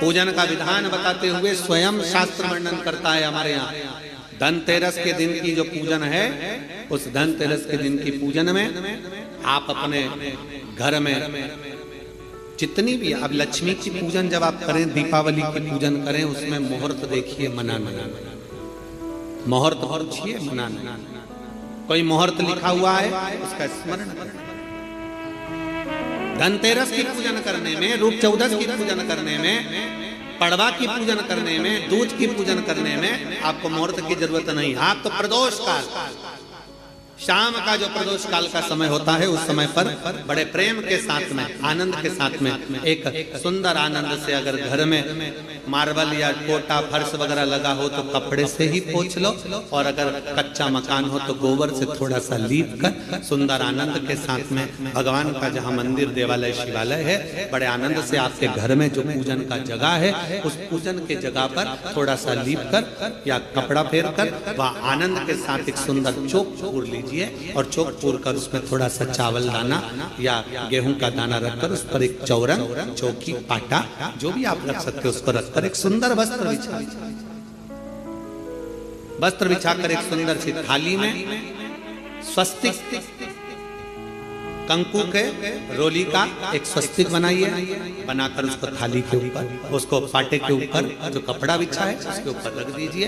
पूजन का विधान बताते हुए स्वयं शास्त्र वर्णन करता है हमारे यहाँ। धनतेरस के दिन की जो पूजन है, उस धनतेरस के दिन की पूजन में आप अपने घर में जितनी भी, अब लक्ष्मी की पूजन जब आप करें, दीपावली की पूजन करें, उसमें मुहूर्त देखिए, मनाना, मुहूर्त पूछिए, मनाना। कोई मुहूर्त लिखा हुआ है उसका स्मरण करें। धनतेरस की पूजन करने में, रूप चौदस की पूजन करने में, पड़वा की पूजन करने में, दूज की पूजन करने में आपको मुहूर्त की जरूरत नहीं। आप तो प्रदोष काल, शाम का जो प्रदोष काल का समय होता है, उस समय पर बड़े प्रेम के साथ में, आनंद के साथ में, एक सुंदर आनंद से अगर घर में मार्बल या कोटा फर्श वगैरह लगा हो तो कपड़े से ही पोंछ लो, और अगर कच्चा मकान हो तो गोबर से थोड़ा सा लीप कर सुंदर आनंद के साथ में भगवान का जहाँ मंदिर, देवालय, शिवालय है, बड़े आनंद से आपके घर में जो पूजन का जगह है, उस पूजन के जगह पर थोड़ा सा लीप कर या कपड़ा फेर कर वह आनंद के साथ एक सुंदर चौक पूर लीजिए, और चौक पूर कर उसमें थोड़ा सा चावल दाना या गेहूं का दाना रखकर उस पर एक चौरंग, चौकी, पाटा, जो भी आप रख सकते हो उसको रखकर एक सुंदर वस्त्र बिछाकर एक सुंदर सी थाली में स्वस्तिक, कंकु के रोली का एक स्वस्तिक बनाइए, बनाकर उसको थाली के ऊपर, उसको पाटे के ऊपर जो कपड़ा बिछा है उसके ऊपर रख दीजिए।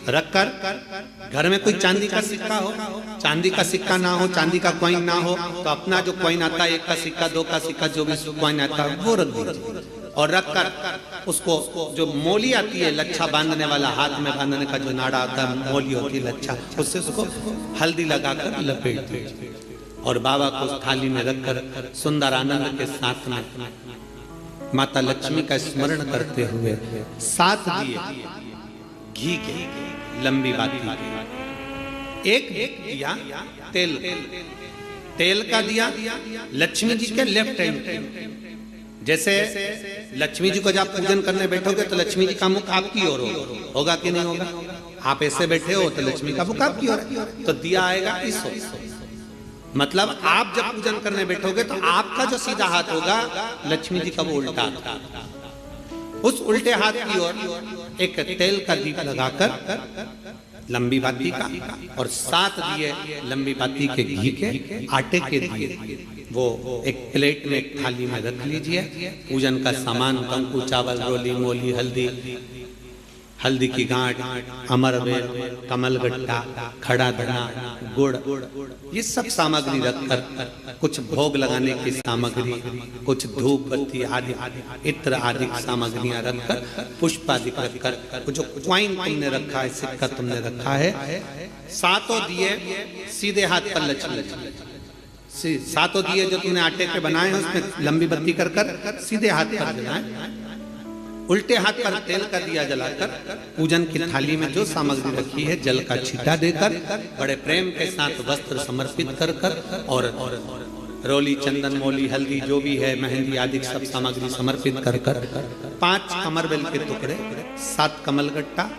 रखकर घर में कोई चांदी का सिक्का हो, चांदी का सिक्का ना हो, चांदी का कॉइन ना हो, तो अपना जो कॉइन आता है, 1 का सिक्का, 2 का सिक्का, जो भी कॉइन आता है वो रख दीजिए। और रखकर उसको जो मोली आती है, लच्छा बांधने वाला, हाथ में बांधने का जो नाड़ा आता है, मोली होती है लच्छा, उससे उसको हल्दी लगाकर लपेट दीजिए और बाबा को उस थाली में रखकर सुंदर आनंद के साथ में माता लक्ष्मी का स्मरण करते हुए 7 दिए घी के, लंबी बाती, एक दिया तेल का दिया लक्ष्मी जी के लेफ्ट हैंड। जैसे लक्ष्मी जी को जब पूजन करने बैठोगे तो लक्ष्मी जी का मुख आपकी ओर होगा कि नहीं होगा? आप ऐसे बैठे हो तो लक्ष्मी का मुख आपकी ओर, तो दिया आएगा इस ओर। मतलब आप जब पूजन करने बैठोगे तो आपका जो सीधा हाथ होगा, लक्ष्मी जी का वो उल्टा, उस उल्टे हाथ की ओर एक तेल का दीप लगाकर लंबी बाती का, और 7 दिए लंबी बाती के घी के, आटे के दिए, वो एक प्लेट में, एक थाली में रख लीजिए। पूजन का सामान, कंकु, चावल, रोली, मोली, हल्दी की गांठ, अमरवेल, कमलगट्टा, खड़ा धना, गुड़, ये सब सामग्री रखकर, कुछ भोग लगाने की सामग्री, कुछ धूप बत्ती आदि, इत्र आदि सामग्रियां रखकर, पुष्प आदि रखकर, जो कॉइन तुमने रखा है, सिक्का तुमने रखा है, 7 दिए सीधे हाथ पर लक्ष्मी, 7 दिए जो तुमने आटे के बनाए हैं उसमें लंबी बत्ती कर सीधे हाथ पर जलाएं। उल्टे हाथ पर तेल का दिया जलाकर पूजन की थाली में जो सामग्री रखी है, जल का छींटा देकर, बड़े प्रेम के साथ वस्त्र समर्पित कर और रोली, चंदन, मोली, हल्दी जो भी है, मेहंदी आदि सब सामग्री समर्पित कर 5 अमरवेल के टुकड़े, 7 कमलगट्टा,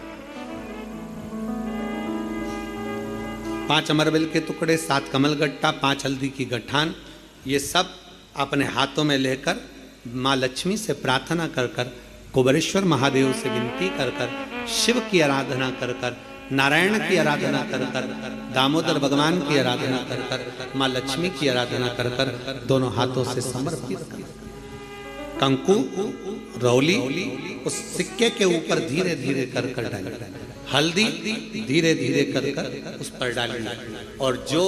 5 अमरवेल के टुकड़े, 7 कमलगट्टा, 5 हल्दी की गठान, ये सब अपने हाथों में लेकर माँ लक्ष्मी से प्रार्थना कर कुबेरेश्वर महादेव से विनती कर शिव की आराधना कर नारायण की आराधना कर दामोदर भगवान की आराधना कर माँ लक्ष्मी की आराधना कर दोनों हाथों से समर्पित कर कंकु, रौली उस सिक्के के ऊपर धीरे धीरे कर डाल, हल्दी धीरे धीरे कर उस पर डालिए, और जो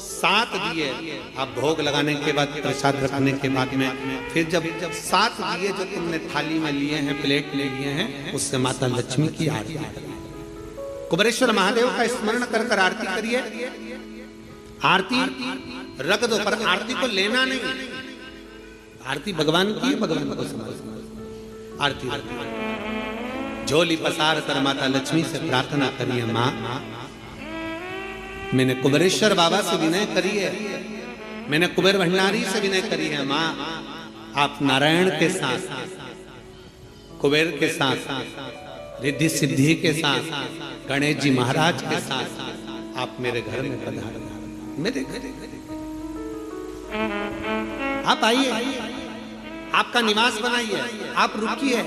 7 दिए आप भोग लगाने के बाद, प्रसाद रखने के बाद में, फिर जब 7 दिए जो तुमने थाली में लिए हैं, प्लेट में लिए हैं, उससे माता लक्ष्मी की आरती, कुबेरेश्वर महादेव का स्मरण कर आरती करिए। आरती रख दो, पर आरती को लेना नहीं, आरती भगवान की, भगवान को समझ आरती झोली पसार कर माता लक्ष्मी से प्रार्थना करिए, माँ मैंने कुबेरेश्वर बाबा से विनय करी है, मैंने कुबेर भंडारी से विनय करी है, माँ आप नारायण के साथ, कुबेर के साथ, रिद्धि सिद्धि के साथ, गणेश जी महाराज के साथ आप मेरे घर में पधारो, मेरे घर आप आइए, आपका निवास बनाइए, आप रुकिए।